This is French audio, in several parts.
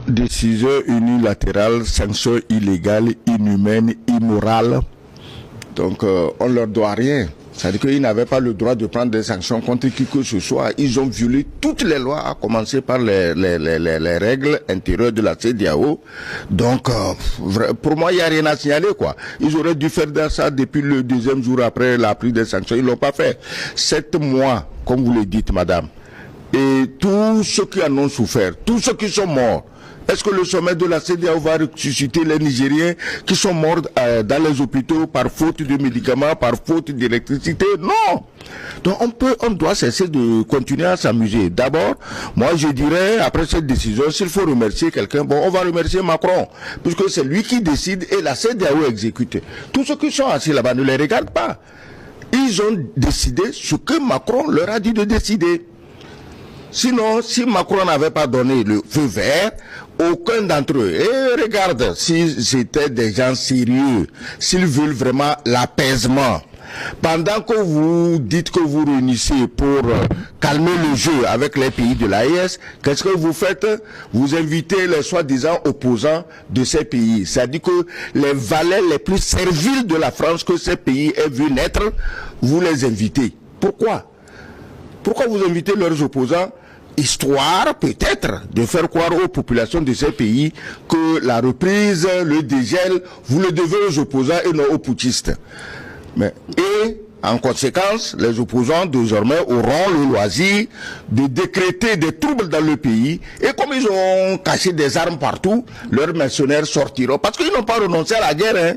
Décision unilatérale, sanction illégale, inhumaine, immorale. Donc on leur doit rien. C'est-à-dire qu'ils n'avaient pas le droit de prendre des sanctions contre qui que ce soit. Ils ont violé toutes les lois, à commencer par les règles intérieures de la CEDEAO. Donc, pour moi, il n'y a rien à signaler, quoi. Ils auraient dû faire ça depuis le deuxième jour après la prise des sanctions. Ils l'ont pas fait. 7 mois, comme vous le dites, madame. Et tous ceux qui en ont souffert, tous ceux qui sont morts, est-ce que le sommet de la CEDEAO va ressusciter les Nigériens qui sont morts dans les hôpitaux par faute de médicaments, par faute d'électricité? Non. Donc on doit cesser de continuer à s'amuser. D'abord, moi je dirais, après cette décision, s'il faut remercier quelqu'un, bon, on va remercier Macron, puisque c'est lui qui décide et la CEDEAO exécute. Tous ceux qui sont assis là-bas ne les regardent pas. Ils ont décidé ce que Macron leur a dit de décider. Sinon, si Macron n'avait pas donné le feu vert, aucun d'entre eux, et regarde, si c'était des gens sérieux, s'ils veulent vraiment l'apaisement, pendant que vous dites que vous réunissez pour calmer le jeu avec les pays de l'AES, qu'est-ce que vous faites? Vous invitez les soi-disant opposants de ces pays. C'est-à-dire que les valets les plus serviles de la France que ces pays aient vu naître, vous les invitez. Pourquoi? Pourquoi vous invitez leurs opposants? Histoire peut-être de faire croire aux populations de ces pays que la reprise, le dégel, vous le devez aux opposants et non aux putschistes. Et en conséquence, les opposants désormais auront le loisir de décréter des troubles dans le pays. Et comme ils ont caché des armes partout, leurs mercenaires sortiront. Parce qu'ils n'ont pas renoncé à la guerre. Hein.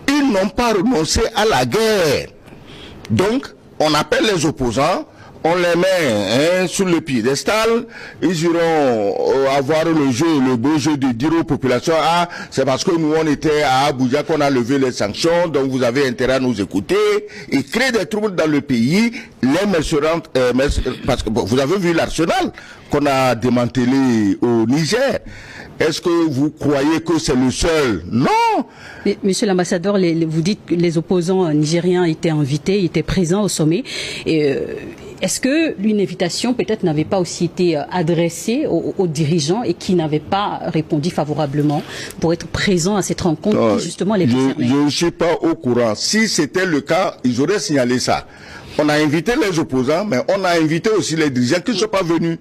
Ils n'ont pas renoncé à la guerre. Donc, on appelle les opposants. On les met sur le piédestal, ils iront avoir le beau jeu de dire aux populations, ah, c'est parce que nous on était à Abuja qu'on a levé les sanctions, donc vous avez intérêt à nous écouter, et créer des troubles dans le pays, les mercenaires, parce que bon, vous avez vu l'arsenal qu'on a démantelé au Niger. Est-ce que vous croyez que c'est le seul? Non. Mais, monsieur l'ambassadeur, vous dites que les opposants nigériens étaient invités, étaient présents au sommet. Est-ce que une invitation peut-être n'avait pas aussi été adressée aux dirigeants et qui n'avaient pas répondu favorablement pour être présents à cette rencontre qui justement les concernait? Je ne suis pas au courant. Si c'était le cas, ils auraient signalé ça. On a invité les opposants, mais on a invité aussi les dirigeants qui ne sont pas venus.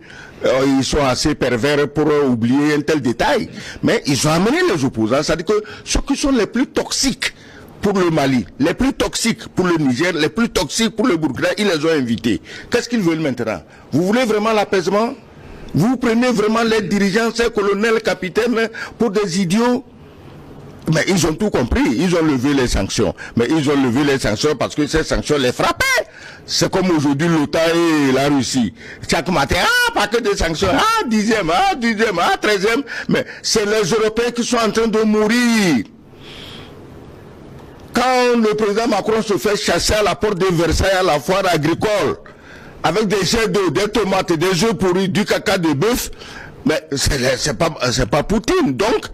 Ils sont assez pervers pour oublier un tel détail. Mais ils ont amené les opposants. C'est-à-dire que ceux qui sont les plus toxiques pour le Mali, les plus toxiques pour le Niger, les plus toxiques pour le Burkina, ils les ont invités. Qu'est-ce qu'ils veulent maintenant? Vous voulez vraiment l'apaisement? Vous prenez vraiment les dirigeants, ces colonels, capitaines, pour des idiots? Mais ils ont tout compris, ils ont levé les sanctions. Mais ils ont levé les sanctions parce que ces sanctions les frappaient. C'est comme aujourd'hui l'OTAN et la Russie. Chaque matin, pas que des sanctions, 10e, 13e. Mais c'est les Européens qui sont en train de mourir. Quand le président Macron se fait chasser à la porte de Versailles à la foire agricole, avec des jets d'eau, des tomates, des œufs pourris, du caca de bœuf, mais c'est pas Poutine. Donc,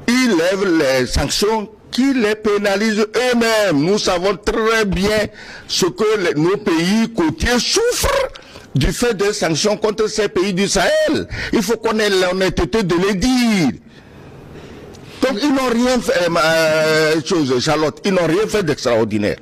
ils lèvent les sanctions qui les pénalisent eux-mêmes. Nous savons très bien ce que nos pays côtiers souffrent du fait des sanctions contre ces pays du Sahel. Il faut qu'on ait l'honnêteté de le dire. Donc ils n'ont rien fait, Charlotte, ils n'ont rien fait d'extraordinaire.